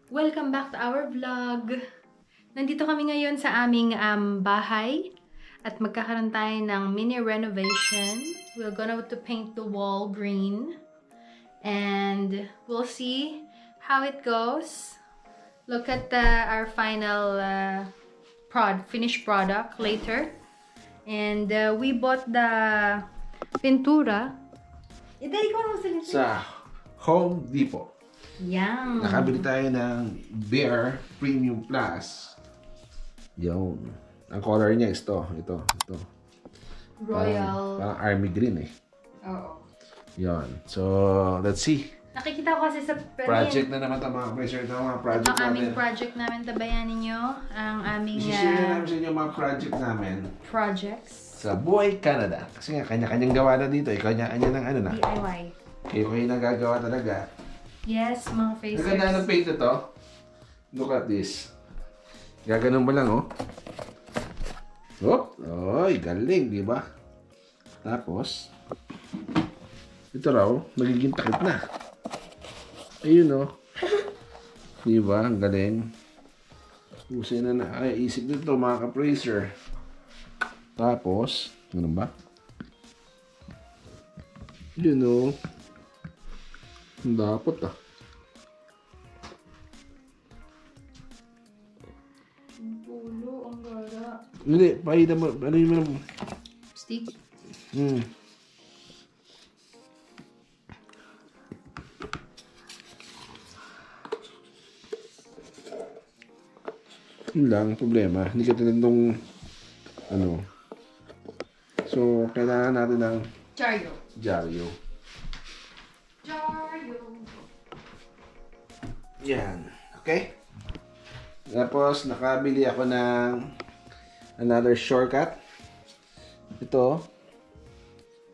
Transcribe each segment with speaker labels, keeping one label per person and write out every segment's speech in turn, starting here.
Speaker 1: Welcome back to our vlog! Nandito kami ngayon sa aming bahay at magkakaroon tayo ng mini renovation. We're gonna to paint the wall green and we'll see how it goes. Look at our final finished product later. And we bought the pintura.
Speaker 2: Sa Home Depot.
Speaker 1: Yan.
Speaker 2: Nakabili tayo ng Behr Premium Plus. Yun. Ang color niya is ito.
Speaker 1: Royal.
Speaker 2: Parang army green eh.
Speaker 1: Oo.
Speaker 2: Yun. So, let's see.
Speaker 1: Nakikita ko kasi sa
Speaker 2: Project na naman ito mga pressure. Ito mga project
Speaker 1: ang
Speaker 2: natin.
Speaker 1: aming project namin, tabayan ninyo ang aming
Speaker 2: Isishare namin sa inyo mga project namin.
Speaker 1: projects.
Speaker 2: Sa Buhay Canada. Kasi nga, kanya-kanyang gawa na dito. Kanya-kanya ng ano na.
Speaker 1: DIY.
Speaker 2: Kayo nagagawa talaga.
Speaker 1: Yes, mga faces.
Speaker 2: Ang ganda ng paint na to. Look at this. Gaganon mo lang, oh. Oh, oy, galing, di ba? Tapos, ito raw, magiging takip na. Ayun, oh. Di ba? Ang galing. Usay na ay, isip nito, mga ka-praser. Tapos, ganun ba? Yun, oh. Ang dapot, ah.
Speaker 1: Ang pulo, ang gara.
Speaker 2: Hindi, pahida mo. Ano yun mo?
Speaker 1: Stick.
Speaker 2: Hmm. Yun lang, problema. Hindi ka tinatong ano. So, kailangan natin ng
Speaker 1: Chario.
Speaker 2: dyaryo. Yan. Okay? Tapos, nakabili ako ng another shortcut. Ito.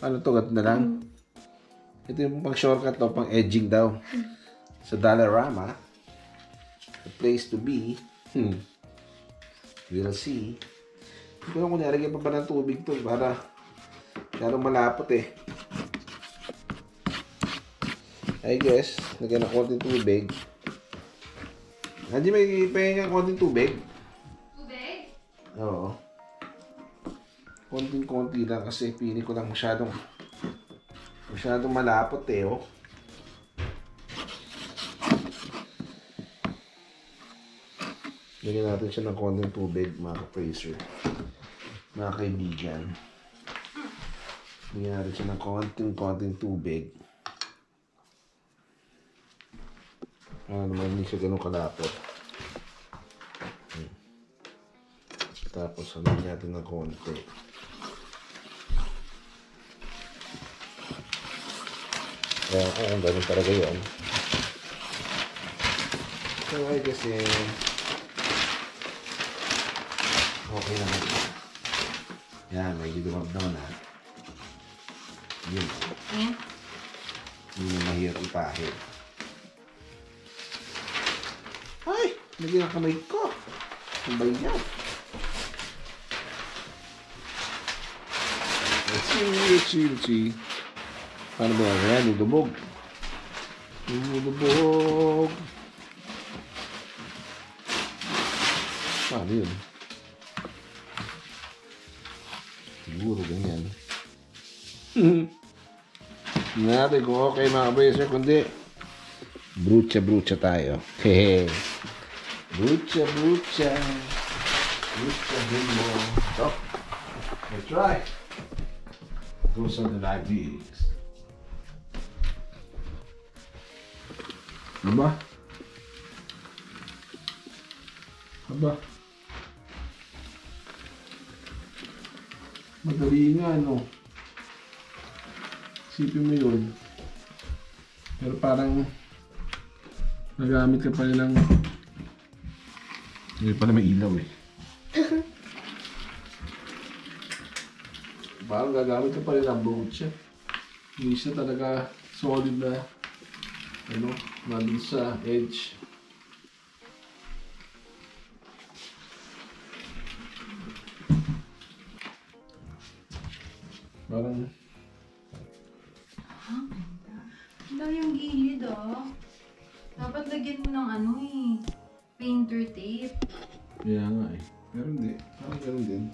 Speaker 2: Ano to? Gato na lang. Ito yung pang shortcut to, pang edging daw. Sa Dollarama. The place to be. We'll see. Ito lang kung nilagyan pa ba ng tubig to para malapot eh. I guess, lagyan ng konting tubig. Hindi may ipahinga ng konting tubig.
Speaker 1: Tubig?
Speaker 2: Oo. Konting-konti lang kasi pili ko lang masyadong malapot eh, oh. Lagyan natin siya ng konting tubig, mga ka-praser. Mga kaibigan. Lagyan natin siya ng konting tubig. Naman hindi siya ganun kalapot. Tapos haluin natin ng konti. Kaya ganun talaga yun. So I guess okay naman. Yan, medyo dumabdaw na. Yun.
Speaker 1: Ayan.
Speaker 2: Hindi na mahirap ipahid. Ay! Nagyan ang kamay ko. Ang bayan. Let's see. Paano ba yan? Lulubog. Paano yun? Siguro ganyan. Natin kung okay mga bracer, kundi brucha tayo. Hehe. Brucha din mo. Oh, let's try. Do something like this. Aba. Madali nga, no? Isipin mo yun. Pero parang nagamit ka pa rin ng hindi pala may ilaw eh. Parang gagamit ka pa rin ng brocha. Hindi siya talaga solid na nandun sa edge. Parang
Speaker 1: Ang ganda. Ang yung gilid, oh. Dapat lagyan mo ng ano eh. Painter tape.
Speaker 2: Kaya nga eh. Meron din. Parang meron din.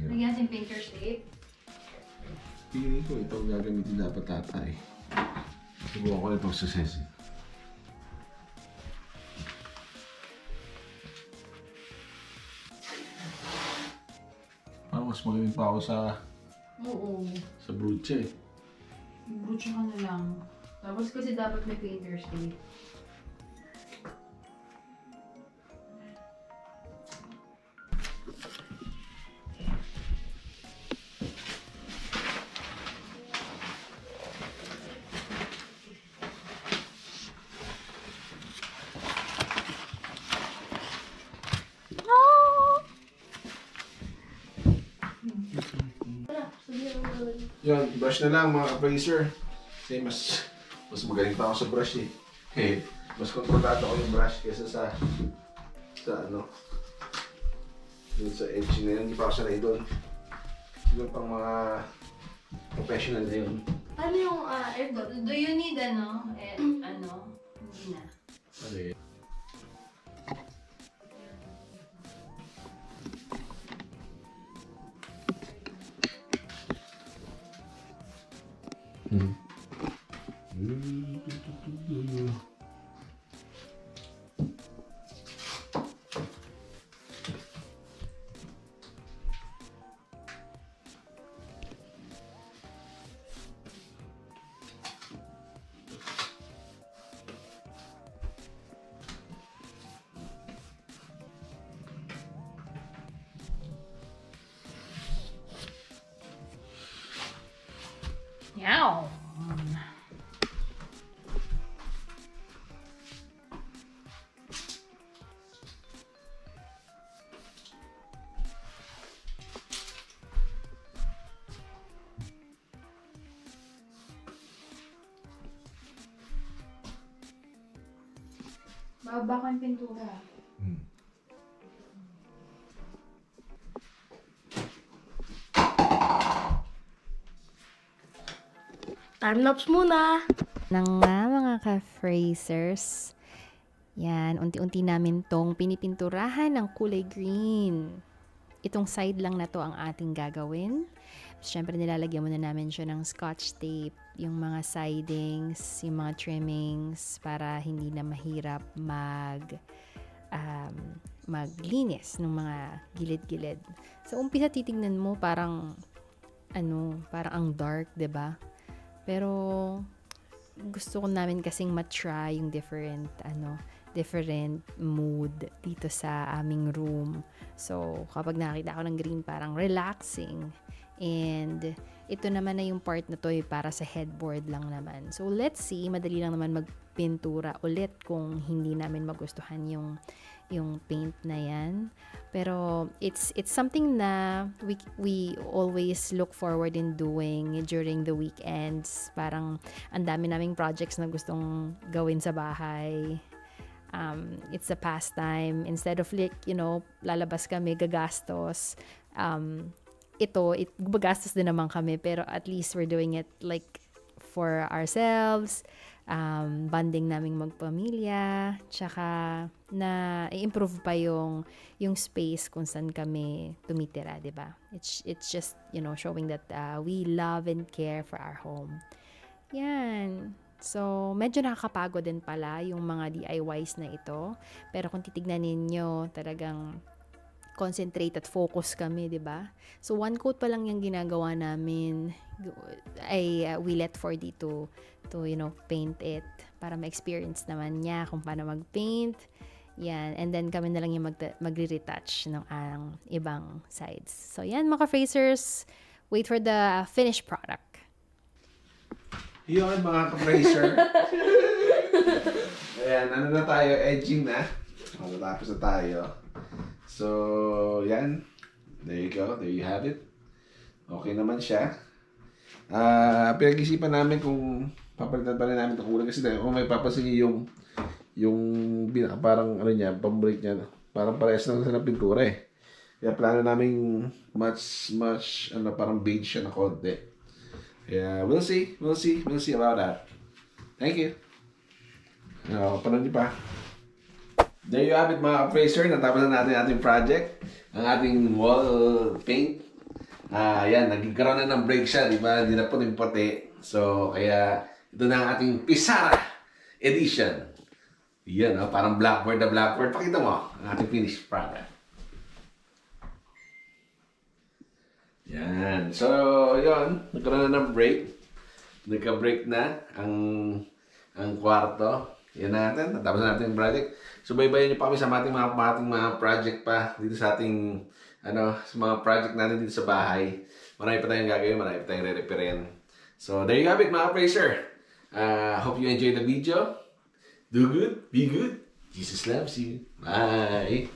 Speaker 1: Lagyan natin painter tape.
Speaker 2: Pili ko ito gagamitin dapat tatay. Subukan ko na itong success. Parang mas magaling pa ako
Speaker 1: Oo.
Speaker 2: sa broche eh.
Speaker 1: Brutsa ka na lang. Tapos kasi dapat may painter tape.
Speaker 2: Yun, brush na lang mga ka-bracer. Kasi mas magaling pa ako sa brush eh. Mas kontrolado ko yung brush kaysa sa ano. Yun sa edge na yun, hindi pa ako sanay doon. Siguro pang mga professional na yun.
Speaker 1: Ano yung, do you need ano? Hindi na.
Speaker 2: Ano yun?
Speaker 1: Yow! Bababa ko yung pintura.
Speaker 3: Time-lapse muna!
Speaker 1: Nang nga mga ka-phrasers, yan, unti-unti namin tong pinipinturahan ng kulay green. Itong side lang na to ang ating gagawin. Siyempre nilalagyan muna namin siya ng scotch tape, yung mga sidings, yung mga trimmings, para hindi na mahirap maglinis ng mga gilid-gilid. So umpisa titignan mo parang ang dark, 'di ba? Pero gusto ko namin kasing matry yung different mood dito sa aming room. So, kapag nakita ko ng green, parang relaxing. And ito naman na yung part na to para sa headboard lang naman. So, let's see. Madali lang naman magpintura ulit kung hindi namin magustuhan yung paint na yan. Pero it's something na we always look forward in doing during the weekends. Parang ang dami naming projects na gustong gawin sa bahay. It's a pastime. Instead of lalabas kami, gagastos. Gagastos din naman kami, pero at least we're doing it like for ourselves. Bonding naming magpamilya, tsaka na i-improve pa yung space kung saan kami tumitira, 'di ba? It's just, showing that we love and care for our home. Yan. So, medyo nakakapagod din pala yung mga DIYs na ito. Pero kung titignan ninyo, talagang concentrate at focus kami, 'di ba? So, one coat pa lang yung ginagawa namin. We let 4D to paint it para ma-experience naman niya kung paano mag-paint. Yan. And then kami na lang yung magre-retouch ng ibang sides. So, yan mga phrasers. Wait for the finished product.
Speaker 2: Yun mga ka-bracer. Ayan, na tayo? Edging na. Matatapos na tayo. So, yan. There you go. There you have it. Okay naman siya. Pinag-isipan namin kung papalitan pa rin namin ito kulay. Kasi kung may papansin niyo yung parang niya, pambreak niya. Parang parehas lang sa pintura eh. Kaya plano namin much parang beige siya na konti. Yeah, we'll see about that. Thank you. Panood niyo pa. There you have it mga appraiser. Natapos na natin ating project. Ang ating wall paint. Yan, nagkaroon na ng break siya, di ba? Hindi na po yung puti. So, kaya ito na ang ating Pizarra edition. Yan, parang blackboard na blackboard. Pakita mo ang ating finished product. Yan. So, yun. Nagkaroon na ng break. Nagka-break na ang kwarto. Yan natin. Natapos na natin yung project. So, baybayin niyo pa kami sa ating mga project pa dito sa ating, sa mga project natin dito sa bahay. Marami pa tayong gagawin. Marami pa tayong re-referin. So, there you have it, mga appraiser. Hope you enjoyed the video. Do good. Be good. Jesus loves you. Bye.